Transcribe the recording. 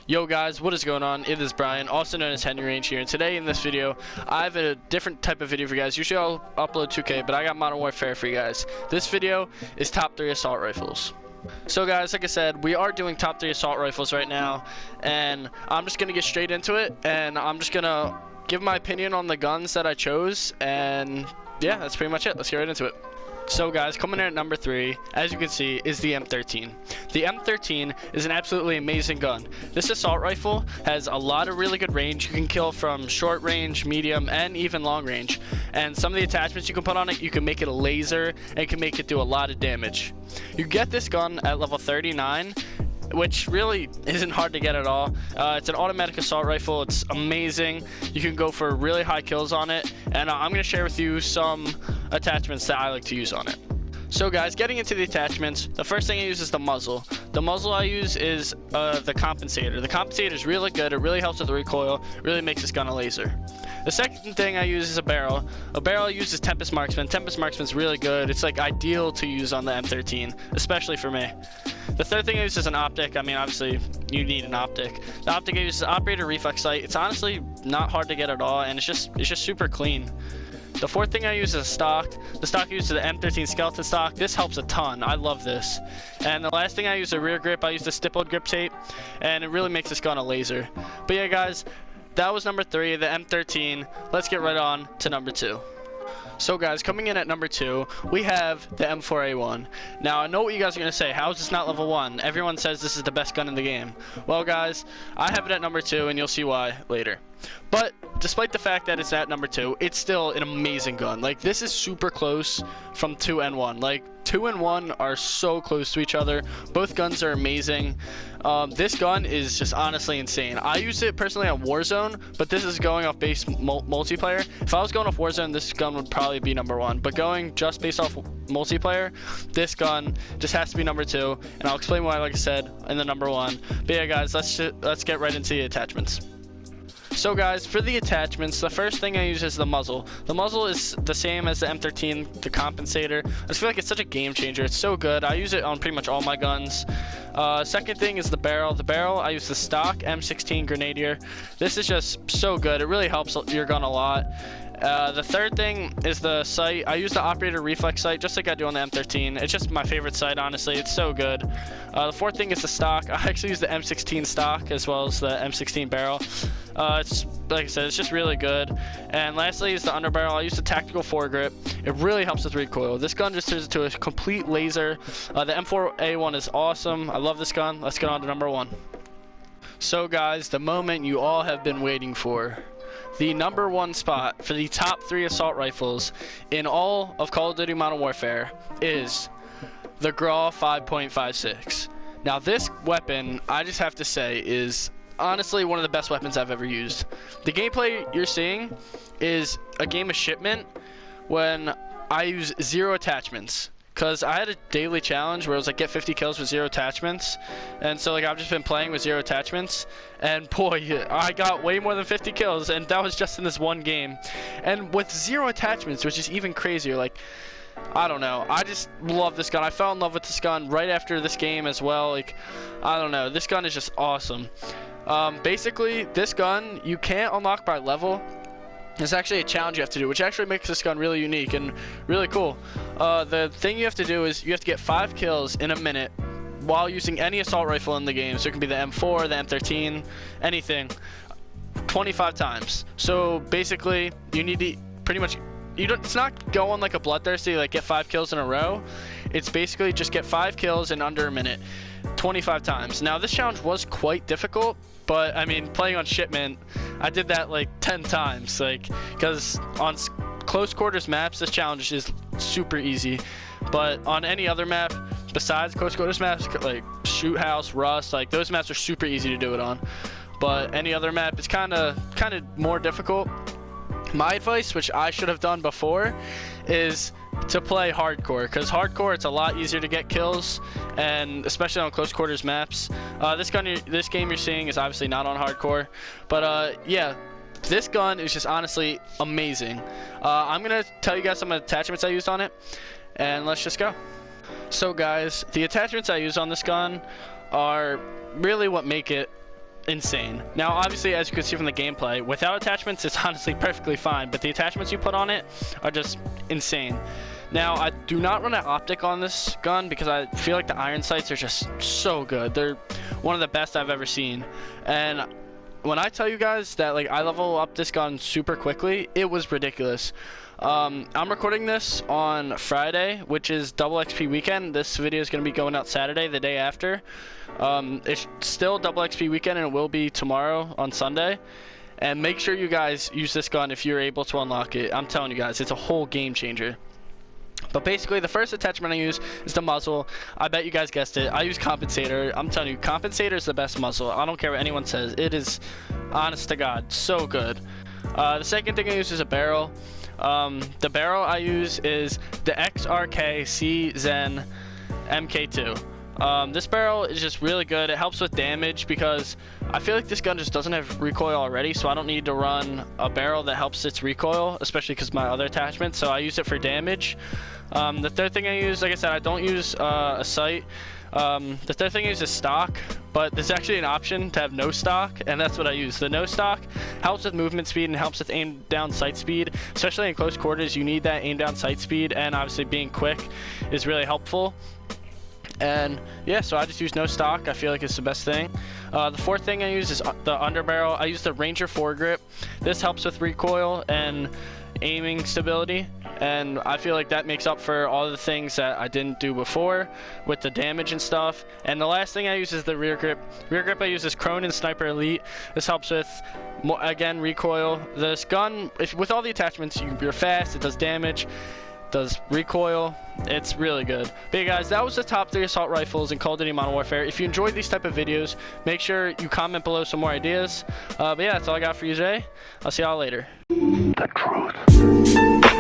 Yo guys, what is going on? It is Brian, also known as Henry Range here, and today in this video, I have a different type of video for you guys. Usually I'll upload 2K, but I got Modern Warfare for you guys. This video is top 3 assault rifles. So guys, like I said, we are doing top 3 assault rifles right now, and I'm just going to get straight into it, and I'm just going to give my opinion on the guns that I chose, and yeah, that's pretty much it. Let's get right into it. So guys, coming in at number 3, as you can see, is the M13. The M13 is an absolutely amazing gun. This assault rifle has a lot of really good range. You can kill from short range, medium, and even long range. And some of the attachments you can put on it, you can make it a laser, and you can make it do a lot of damage. You get this gun at level 39, which really isn't hard to get at all. It's an automatic assault rifle. It's amazing. You can go for really high kills on it, and I'm going to share with you some attachments that I like to use on it. So guys, getting into the attachments, the first thing I use is the muzzle. The muzzle I use is the compensator. The compensator is really good. It really helps with the recoil. It really makes this gun a laser. The second thing I use is a barrel. A barrel I use is Tempest Marksman. Tempest Marksman is really good. It's like ideal to use on the M13, especially for me. The third thing I use is an optic. I mean, obviously, you need an optic. The optic I use is operator reflex sight. It's honestly not hard to get at all, and it's just super clean. The fourth thing I use is a stock. The stock I use is the M13 skeleton stock. This helps a ton. I love this. And the last thing I use is a rear grip. I use the stippled grip tape, and it really makes this gun a laser. But yeah, guys, that was number 3, the M13. Let's get right on to number 2. So guys, coming in at number 2, we have the M4A1. Now, I know what you guys are going to say. How is this not level 1? Everyone says this is the best gun in the game. Well, guys, I have it at number 2, and you'll see why later. But despite the fact that it's at number 2, it's still an amazing gun. Like, this is super close from 2 and 1. Like, 2 and 1 are so close to each other. Both guns are amazing. This gun is just honestly insane. I use it personally on Warzone, but this is going off base multiplayer. If I was going off Warzone, this gun would probably be number 1. But going just based off multiplayer, this gun just has to be number 2. And I'll explain why, like I said, in the number 1. But yeah, guys, let's get right into the attachments. So guys, for the attachments, the first thing I use is the muzzle. The muzzle is the same as the M13, the compensator. I just feel like it's such a game changer. It's so good. I use it on pretty much all my guns. Second thing is the barrel. The barrel, I use the stock M16 Grenadier. This is just so good. It really helps your gun a lot. The third thing is the sight. I use the operator reflex sight just like I do on the M13. It's just my favorite sight, honestly. It's so good. The fourth thing is the stock. I actually use the M16 stock as well as the M16 barrel. It's like I said, it's just really good. And lastly is the underbarrel. I use the tactical foregrip. It really helps with recoil. This gun just turns into a complete laser. The M4A1 is awesome. I love this gun. Let's get on to number 1. So guys, the moment you all have been waiting for. The number 1 spot for the top 3 assault rifles in all of Call of Duty Modern Warfare is the Grau 5.56. Now this weapon, I just have to say, is honestly one of the best weapons I've ever used. The gameplay you're seeing is a game of shipment when I use 0 attachments. Because I had a daily challenge where it was like get 50 kills with 0 attachments. And so like I've just been playing with 0 attachments. And boy, I got way more than 50 kills. And that was just in this one game. And with 0 attachments, which is even crazier. Like, I don't know. I just love this gun. I fell in love with this gun right after this game as well. Like, I don't know. This gun is just awesome. Basically, this gun, you can't unlock by level. It's actually a challenge you have to do, which actually makes this gun really unique and really cool. The thing you have to do is you have to get 5 kills in a minute while using any assault rifle in the game. So it can be the M4, the M13, anything, 25 times. So basically, you need to pretty much, it's not going like a bloodthirsty, like get 5 kills in a row. It's basically just get 5 kills in under a minute, 25 times. Now this challenge was quite difficult, but I mean, playing on shipment, I did that like 10 times, like, because on close quarters maps, this challenge is super easy. But on any other map besides close quarters maps, like Shoot House, Rust, like those maps are super easy to do it on. But any other map is kind of more difficult. My advice, which I should have done before, is to play hardcore, because hardcore, it's a lot easier to get kills, and especially on close quarters maps. This game you're seeing is obviously not on hardcore, but yeah, this gun is just honestly amazing. I'm gonna tell you guys some of the attachments I used on it, and let's just go. So guys, the attachments I use on this gun are really what make it insane. Now obviously, as you can see from the gameplay, without attachments it's honestly perfectly fine, but the attachments you put on it are just insane. Now I do not run an optic on this gun because I feel like the iron sights are just so good. They're one of the best I've ever seen. And when I tell you guys that like I level up this gun super quickly, it was ridiculous. I'm recording this on Friday, which is double XP weekend. This video is going to be going out Saturday, the day after. It's still double XP weekend, and it will be tomorrow on Sunday. And make sure you guys use this gun if you're able to unlock it. I'm telling you guys, it's a whole game changer. But basically, the first attachment I use is the muzzle. I bet you guys guessed it. I use compensator. I'm telling you, compensator is the best muzzle. I don't care what anyone says. It is, honest to God, so good. The second thing I use is a barrel. The barrel I use is the XRK C Zen MK2. This barrel is just really good. It helps with damage because I feel like this gun just doesn't have recoil already, so I don't need to run a barrel that helps its recoil, especially because my other attachment, so I use it for damage. The third thing I use, like I said, I don't use a sight. The third thing I use is stock, but there's actually an option to have no stock, and that's what I use. The no stock helps with movement speed and helps with aim down sight speed, especially in close quarters. You need that aim down sight speed, and obviously being quick is really helpful. And yeah, so I just use no stock. I feel like it's the best thing. The fourth thing I use is the underbarrel. I use the Ranger foregrip. This helps with recoil and aiming stability, and I feel like that makes up for all the things that I didn't do before with the damage and stuff. And the last thing I use is the rear grip. Rear grip I use is Cronin Sniper Elite. This helps with, again, recoil. This gun, with all the attachments, you're fast, it does damage, does recoil. It's really good. But yeah, guys, that was the top 3 assault rifles in Call of Duty Modern Warfare. If you enjoyed these type of videos, make sure you comment below some more ideas. But yeah, that's all I got for you today. I'll see y'all later. The truth.